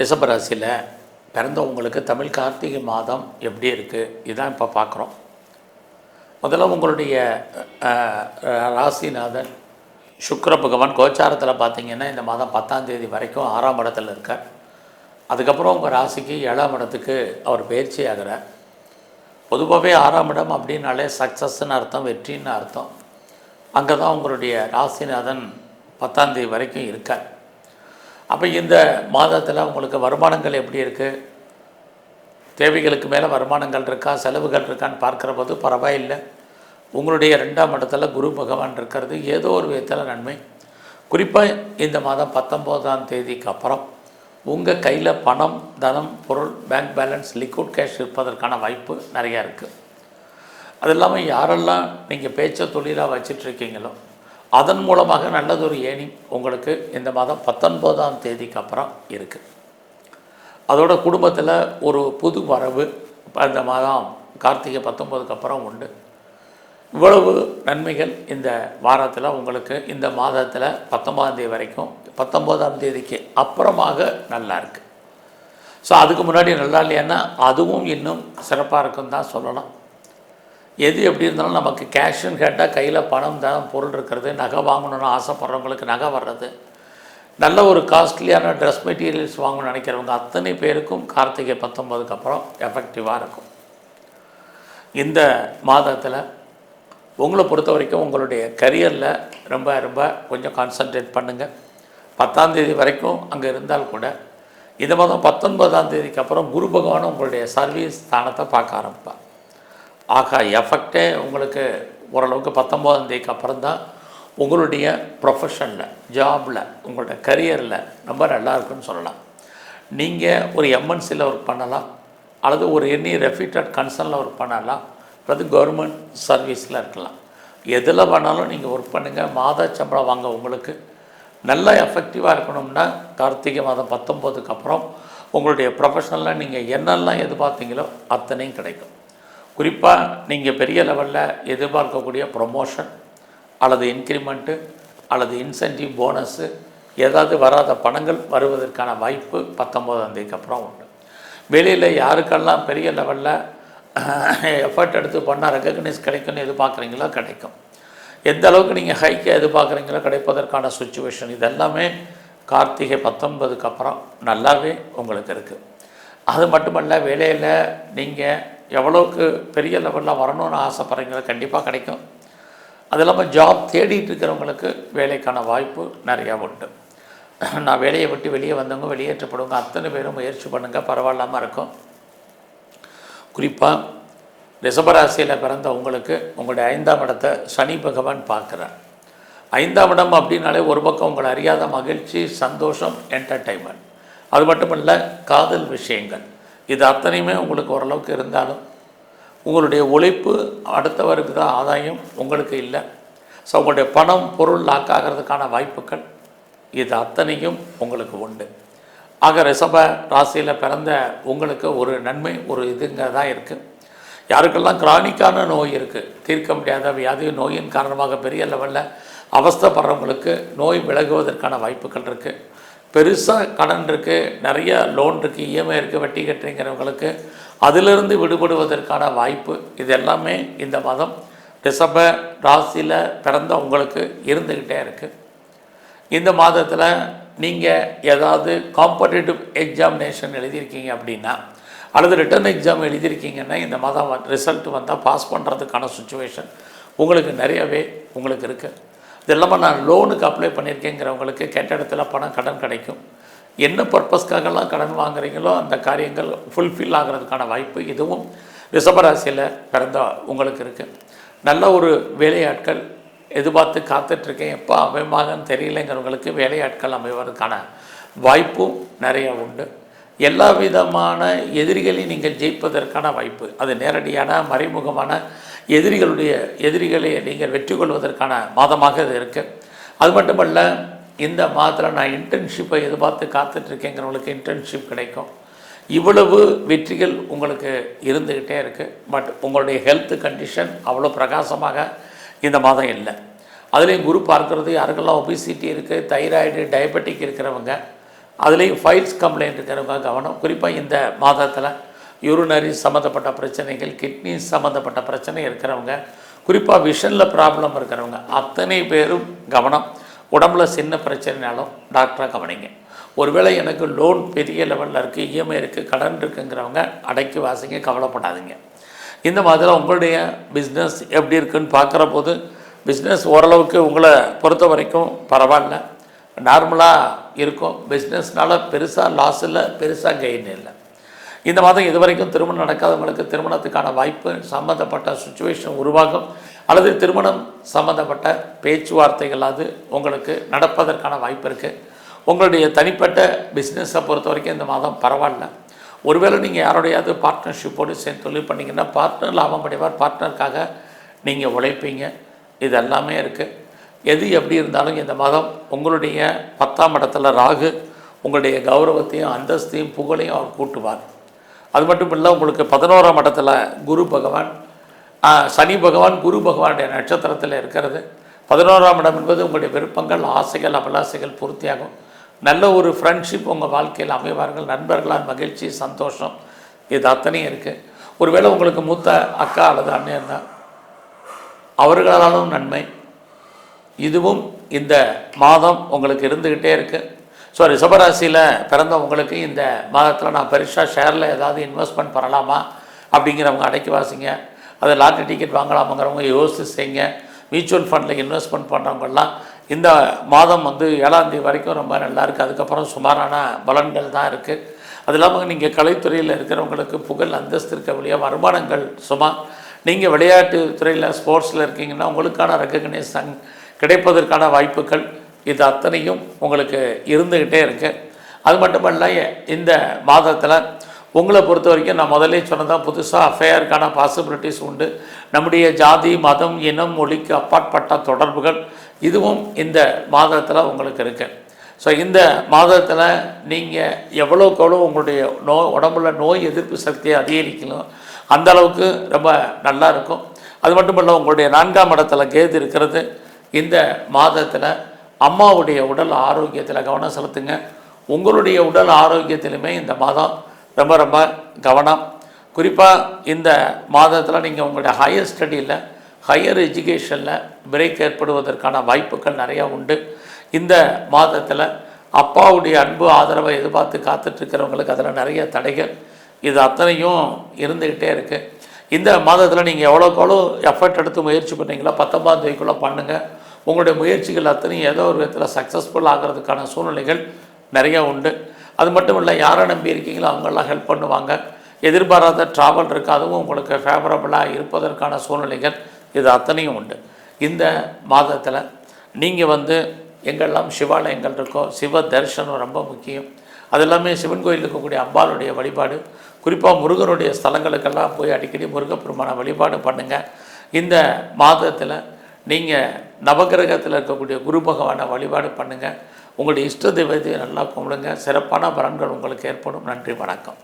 ரிஷபராசியில் பிறந்தவங்களுக்கு தமிழ் கார்த்திகை மாதம் எப்படி இருக்குது இதான் இப்போ பார்க்குறோம். முதல்ல உங்களுடைய ராசிநாதன் சுக்கிர பகவான் கோச்சாரத்தில் பார்த்திங்கன்னா இந்த மாதம் 10ஆம் தேதி வரைக்கும் 6ஆம் இடத்துல இருக்கார். அதுக்கப்புறம் உங்கள் ராசிக்கு 7ஆம் இடத்துக்கு அவர் பயிற்சி ஆகிறார். பொதுவாகவே 6ஆம் இடம் அப்படின்னாலே சக்ஸஸ்ன்னு அர்த்தம், வெற்றின்னு அர்த்தம். அங்கே தான் உங்களுடைய ராசிநாதன் 10ஆம் தேதி வரைக்கும் இருக்கார். அப்போ இந்த மாதத்தில் உங்களுக்கு வருமானங்கள் எப்படி இருக்குது, தேவைகளுக்கு மேலே வருமானங்கள் இருக்கா, செலவுகள் இருக்கான்னு பார்க்குற போது பரவாயில்லை. உங்களுடைய 2ஆம் இடத்துல குரு பகவான் இருக்கிறது ஏதோ ஒரு விதத்தில் நன்மை. குறிப்பாக இந்த மாதம் 19ஆம் தேதிக்கு அப்புறம் உங்கள் கையில் பணம், தனம், பொருள், பேங்க் பேலன்ஸ், லிக்விட் கேஷ் இருப்பதற்கான வாய்ப்பு நிறையா இருக்குது. அது இல்லாமல் யாரெல்லாம் நீங்கள் பேச்ச தொழிலாக வச்சிட்ருக்கீங்களோ அதன் மூலமாக நல்லதொரு ஏர்னிங் உங்களுக்கு இந்த மாதம் 19ஆம் தேதிக்கு அப்புறம் இருக்குது. அதோட குடும்பத்தில் ஒரு புது வரவு இந்த மாதம் கார்த்திகை 19க்கு அப்புறம் உண்டு. இவ்வளவு நன்மைகள் இந்த வாரத்தில் உங்களுக்கு இந்த மாதத்தில் 19ஆம் தேதி வரைக்கும் 19ஆம் தேதிக்கு அப்புறமாக நல்லா இருக்குது. ஸோ அதுக்கு முன்னாடி நல்லா இல்லையான்னா அதுவும் இன்னும் சிறப்பாக இருக்குன்னு தான் சொல்லலாம். எது எப்படி இருந்தாலும் நமக்கு கேஷுன்னு கேட்டால் கையில் பணம், தனம், பொருள் இருக்கிறது, நகை வாங்கணுன்னு ஆசைப்படுறவங்களுக்கு நகை வர்றது, நல்ல ஒரு காஸ்ட்லியான ட்ரெஸ் மெட்டீரியல்ஸ் வாங்கணும்னு நினைக்கிறவங்க அத்தனை பேருக்கும் கார்த்திகை 19க்கு அப்புறம் எஃபெக்டிவாக இருக்கும். இந்த மாதத்தில் உங்களை பொறுத்த வரைக்கும் உங்களுடைய கரியரில் ரொம்ப ரொம்ப கொஞ்சம் கான்சன்ட்ரேட் பண்ணுங்கள். 10ஆம் தேதி வரைக்கும் அங்கே இருந்தால் கூட இந்த மாதம் 19ஆம் தேதிக்கு அப்புறம் குரு பகவானும் உங்களுடைய சர்வீஸ் ஸ்தானத்தை பார்க்க ஆரம்பிப்பார். ஆக எஃபெக்டே உங்களுக்கு ஓரளவுக்கு 19ஆம் தேதிக்கு அப்புறம் தான் உங்களுடைய ப்ரொஃபஷனில், ஜாபில், உங்களுடைய கரியரில் ரொம்ப நல்லா இருக்குன்னு சொல்லலாம். நீங்கள் ஒரு எம்என்சியில் ஒர்க் பண்ணலாம், அல்லது ஒரு எனி ரெப்யூட்டட் கன்சர்னில் ஒர்க் பண்ணலாம், அல்லது கவர்மெண்ட் சர்வீஸில் இருக்கலாம். எதில் வேணாலும் நீங்கள் ஒர்க் பண்ணுங்கள். மாத சம்பளம் வாங்க உங்களுக்கு நல்லா எஃபெக்டிவாக இருக்கணும்னா கார்த்திகை மாதம் 19க்கு அப்புறம் உங்களுடைய ப்ரொஃபஷனலில் நீங்கள் என்னெல்லாம் எதிர்பார்த்தீங்களோ அத்தனையும் கிடைக்கும். குறிப்பாக நீங்கள் பெரிய லெவலில் எதிர்பார்க்கக்கூடிய ப்ரொமோஷன் அல்லது இன்க்ரிமெண்ட்டு அல்லது இன்சென்டிவ், போனஸு, ஏதாவது வராத பணங்கள் வருவதற்கான வாய்ப்பு 19ஆம் தேதிக்கு அப்புறம் உண்டு. வெளியில் யாருக்கெல்லாம் பெரிய லெவலில் எஃபர்ட் எடுத்து பண்ணால் ரெக்கக்னைஸ் கிடைக்கும்னு எதிர்பார்க்குறீங்களோ கிடைக்கும். எந்த அளவுக்கு நீங்கள் ஹைக்கை எதிர்பார்க்குறீங்களோ கிடைப்பதற்கான சுச்சுவேஷன் இதெல்லாமே கார்த்திகை 19க்கு அப்புறம் நல்லாவே உங்களுக்கு இருக்குது. அது மட்டுமல்ல, வேலையில் நீங்கள் எவ்வளோக்கு பெரிய லெவலில் வரணும்னு ஆசைப்படுறீங்களோ கண்டிப்பாக கிடைக்கும். அது இல்லாமல் ஜாப் தேடிட்டு இருக்கிறவங்களுக்கு வேலைக்கான வாய்ப்பு நிறையா உண்டு. நான் வேலையை விட்டு வெளியே வந்தவங்க, வெளியேற்றப்படுவங்க அத்தனை பேரும் முயற்சி பண்ணுங்கள், பரவாயில்லாமல் இருக்கும். குறிப்பாக ரிஷபராசியில் பிறந்த உங்களுக்கு உங்களுடைய 5ஆம் இடத்தை சனி பகவான் பார்க்குறார். 5ஆம் இடம் அப்படின்னாலே ஒரு பக்கம் உங்களை அறியாத மகிழ்ச்சி, சந்தோஷம், என்டர்டைன்மெண்ட், அது மட்டும் இல்லை காதல் விஷயங்கள், இது அத்தனையுமே உங்களுக்கு ஓரளவுக்கு இருந்தாலும் உங்களுடைய உழைப்பு அடுத்தவருக்கு தான் ஆதாயம், உங்களுக்கு இல்லை. ஸோ உங்களுடைய பணம், பொருள் லாக் ஆகிறதுக்கான வாய்ப்புகள் இது அத்தனையும் உங்களுக்கு உண்டு. ஆக ரிஷப ராசியில் பிறந்த உங்களுக்கு ஒரு நன்மை, ஒரு இதுங்க தான் இருக்குது. யாருக்கெல்லாம் கிரானிக்கான நோய் இருக்குது, தீர்க்க முடியாத வியாதி, நோயின் காரணமாக பெரிய லெவலில் அவஸ்தைப்படுறவங்களுக்கு நோய் விலகுவதற்கான வாய்ப்புகள் இருக்குது. பெருசாக கடன் இருக்குது, நிறைய லோன் இருக்குது, இஎம்ஐ இருக்குது, வட்டி கட்டுறீங்கிறவங்களுக்கு அதிலிருந்து விடுபடுவதற்கான வாய்ப்பு இது எல்லாமே இந்த மாதம் ரிஷப ராசியில் பிறந்த உங்களுக்கு இருந்துக்கிட்டே இருக்குது. இந்த மாதத்தில் நீங்கள் ஏதாவது காம்படிட்டிவ் எக்ஸாமினேஷன் எழுதியிருக்கீங்க அப்படின்னா, அல்லது ரிட்டன் எக்ஸாம் எழுதியிருக்கீங்கன்னா இந்த மாதம் ரிசல்ட் வந்தால் பாஸ் பண்ணுறதுக்கான சுச்சுவேஷன் உங்களுக்கு நிறையவே உங்களுக்கு இருக்குது. இது இல்லாமல் நான் லோனுக்கு அப்ளை பண்ணியிருக்கேங்கிறவங்களுக்கு கேட்ட இடத்துல பணம், கடன் கிடைக்கும். என்ன பர்பஸ்க்காகலாம் கடன் வாங்குறீங்களோ அந்த காரியங்கள் ஃபுல்ஃபில் ஆகிறதுக்கான வாய்ப்பு இதுவும் ரிஷபராசியில் பிறந்த உங்களுக்கு இருக்குது. நல்ல ஒரு வேலையாட்கள் எதிர்பார்த்து காத்துட்ருக்கேன், எப்போ அமையமாகன்னு தெரியலைங்கிறவங்களுக்கு வேலையாட்கள் அமைவதற்கான வாய்ப்பும் நிறைய உண்டு. எல்லா விதமான எதிரிகளையும் நீங்கள் ஜெயிப்பதற்கான வாய்ப்பு, அது நேரடியான மறைமுகமான எதிரிகளை நீங்கள் வெற்றி கொள்வதற்கான மாதமாக இது இருக்குது. அது மட்டுமல்ல, இந்த மாதத்தில் நான் இன்டர்ன்ஷிப்பை எதிர்பார்த்து காத்துட்ருக்கேங்கிறவங்களுக்கு இன்டர்ன்ஷிப் கிடைக்கும். இவ்வளவு வெற்றிகள் உங்களுக்கு இருந்துக்கிட்டே இருக்குது. பட் உங்களுடைய ஹெல்த் கண்டிஷன் அவ்வளோ பிரகாசமாக இந்த மாதம் இல்லை. அதுலேயும் குரு பார்க்குறது யாருக்கெல்லாம் ஒபிசிட்டி இருக்குது, தைராய்டு, டயபெட்டிக் இருக்கிறவங்க அதுலேயும் ஃபைல்ஸ் கம்ப்ளைண்ட் இருக்கிறவங்க கவனம். குறிப்பாக இந்த மாதத்தில் யூரினரி சம்மந்தப்பட்ட பிரச்சனைகள், கிட்னி சம்மந்தப்பட்ட பிரச்சனை இருக்கிறவங்க, குறிப்பாக விஷனில் ப்ராப்ளம் இருக்கிறவங்க அத்தனை பேரும் கவனம். உடம்புல சின்ன பிரச்சனைனாலும் டாக்டரை கவனிங்க. ஒருவேளை எனக்கு லோன் பெரிய லெவலில் இருக்குது, இஎம்ஐ இருக்குது, கடன் இருக்குங்கிறவங்க அடக்கி வாசிங்க, கவலைப்படாதீங்க. இந்த மாதிரி உங்களுடைய பிஸ்னஸ் எப்படி இருக்குன்னு பார்க்குற போது பிஸ்னஸ் ஓரளவுக்கு உங்களை பொறுத்த வரைக்கும் பரவாயில்ல, நார்மலாக இருக்கும். பிஸ்னஸ்னால் பெருசாக லாஸ் இல்லை, பெருசாக கெயின் இல்லை. இந்த மாதம் இது வரைக்கும் திருமணம் நடக்காதவங்களுக்கு திருமணத்துக்கான வாய்ப்பு சம்மந்தப்பட்ட சுச்சுவேஷன் உருவாகும், அல்லது திருமணம் சம்மந்தப்பட்ட பேச்சுவார்த்தைகள் அது உங்களுக்கு நடப்பதற்கான வாய்ப்பு இருக்குது. உங்களுடைய தனிப்பட்ட பிஸ்னஸை பொறுத்த வரைக்கும் இந்த மாதம் பரவாயில்ல. ஒருவேளை நீங்கள் யாரோடையாவது பார்ட்னர்ஷிப்போடு சேர்ந்து தொழில் பண்ணிங்கன்னா பார்ட்னர் லாபம் அடைவார், பார்ட்னருக்காக நீங்கள் உழைப்பீங்க. இது எல்லாமே இருக்குது. எது எப்படி இருந்தாலும் இந்த மாதம் உங்களுடைய 10ஆம் இடத்துல ராகு உங்களுடைய கௌரவத்தையும் அந்தஸ்தையும் புகழையும் அவர் கூட்டுவார். அது மட்டும் இல்லை, உங்களுக்கு 11ஆம் இடத்துல குரு பகவான், சனி பகவான் குரு பகவானுடைய நட்சத்திரத்தில் இருக்கிறது. 11ஆம் இடம் என்பது உங்களுடைய விருப்பங்கள், ஆசைகள், அபிலாசைகள் பூர்த்தியாகும். நல்ல ஒரு ஃப்ரெண்ட்ஷிப் உங்கள் வாழ்க்கையில் அமைவார்கள். நண்பர்களால் மகிழ்ச்சி, சந்தோஷம், இது அத்தனையும் இருக்குது. ஒருவேளை உங்களுக்கு மூத்த அக்கா அல்லது அண்ணன் இருந்தால் அவர்களாலும் நன்மை. இதுவும் இந்த மாதம் உங்களுக்கு இருந்துக்கிட்டே இருக்குது. ஸோ ரிஷபராசியில் பிறந்த உங்களுக்கு இந்த மாதத்தில் நான் பெருசாக ஷேரில் ஏதாவது இன்வெஸ்ட்மெண்ட் பண்ணலாமா அப்படிங்கிறவங்க அடக்கி வாசிங்க. அதை லாட்ரி டிக்கெட் வாங்கலாமாங்கிறவங்க யோசித்து செய்யுங்க. மியூச்சுவல் ஃபண்டில் இன்வெஸ்ட்மெண்ட் பண்ணுறவங்கெல்லாம் இந்த மாதம் 7ஆம் தேதி வரைக்கும் ரொம்ப நல்லா இருக்குது. அதுக்கப்புறம் சுமாரான பலன்கள் தான் இருக்குது. அது இல்லாமல் நீங்கள் கலைத்துறையில் இருக்கிறவங்களுக்கு புகழ், அந்தஸ்து இருக்க வழியாக வருமானங்கள் சுமார். நீங்கள் விளையாட்டு துறையில் ஸ்போர்ட்ஸில் இருக்கீங்கன்னா உங்களுக்கான ரெக்கக்னேஷன் கிடைப்பதற்கான வாய்ப்புகள் இது அத்தனையும் உங்களுக்கு இருந்துக்கிட்டே இருக்குது. அது மட்டுமல்ல, இந்த மாதத்தில் உங்களை பொறுத்த வரைக்கும் நான் முதலே சொன்னதான், புதுசாக அஃபேருக்கான பாசிபிலிட்டிஸ் உண்டு. நம்முடைய ஜாதி, மதம், இனம், மொழிக்கு அப்பாற்பட்ட தொடர்புகள் இதுவும் இந்த மாதத்தில் உங்களுக்கு இருக்குது. ஸோ இந்த மாதத்தில் நீங்கள் எவ்வளோக்கு எவ்வளோ உங்களுடைய உடம்புல நோய் எதிர்ப்பு சக்தியை அதிகரிக்கணும், அந்த அளவுக்கு ரொம்ப நல்லா இருக்கும். அது மட்டும் இல்லை, உங்களுடைய 4ஆம் இடத்துல கேது இருக்கிறது. இந்த மாதத்தில் அம்மாவுடைய உடல் ஆரோக்கியத்தில் கவனம் செலுத்துங்க. உங்களுடைய உடல் ஆரோக்கியத்திலுமே இந்த மாதம் ரொம்ப ரொம்ப கவனம். குறிப்பாக இந்த மாதத்தில் நீங்கள் உங்களுடைய ஹையர் ஸ்டடியில், ஹையர் எஜுகேஷனில் பிரேக் ஏற்படுவதற்கான வாய்ப்புகள் நிறையா உண்டு. இந்த மாதத்தில் அப்பாவுடைய அன்பு ஆதரவை எதிர்பார்த்து காத்துட்ருக்கிறவங்களுக்கு அதில் நிறைய தடைகள் இது அத்தனையும் இருந்துக்கிட்டே இருக்குது. இந்த மாதத்தில் நீங்கள் எவ்வளோக்கு எவ்வளோ எஃபர்ட் எடுத்து முயற்சி பண்ணீங்களோ 19ஆம் தேதிக்குள்ளே பண்ணுங்கள். உங்களுடைய முயற்சிகள் அத்தனையும் ஏதோ ஒரு விதத்தில் சக்ஸஸ்ஃபுல் ஆகிறதுக்கான சூழ்நிலைகள் நிறையா உண்டு. அது மட்டும் இல்லை, யாரை நம்பி இருக்கீங்களோ அவங்கெல்லாம் ஹெல்ப் பண்ணுவாங்க. எதிர்பாராத ட்ராவல் இருக்குது, அதுவும் உங்களுக்கு ஃபேவரபுளாக இருப்பதற்கான சூழ்நிலைகள் இது அத்தனையும் உண்டு. இந்த மாதத்தில் நீங்கள் எங்கெல்லாம் சிவாலயங்கள் இருக்கோ சிவ தரிசனம் ரொம்ப முக்கியம். அது எல்லாமே சிவன் கோயில் இருக்கக்கூடிய அம்பாளுடைய வழிபாடு, குறிப்பாக முருகனுடைய ஸ்தலங்களுக்கெல்லாம் போய் அடிக்கடி முருகப்பெருமான வழிபாடு பண்ணுங்கள். இந்த மாதத்தில் நீங்கள் நவகிரகத்தில் இருக்கக்கூடிய குரு பகவானை வழிபாடு பண்ணுங்கள். உங்களுடைய இஷ்ட தெய்வத்தை நல்லா கும்பிடுங்க. சிறப்பான பலன்கள் உங்களுக்கு ஏற்படும். நன்றி, வணக்கம்.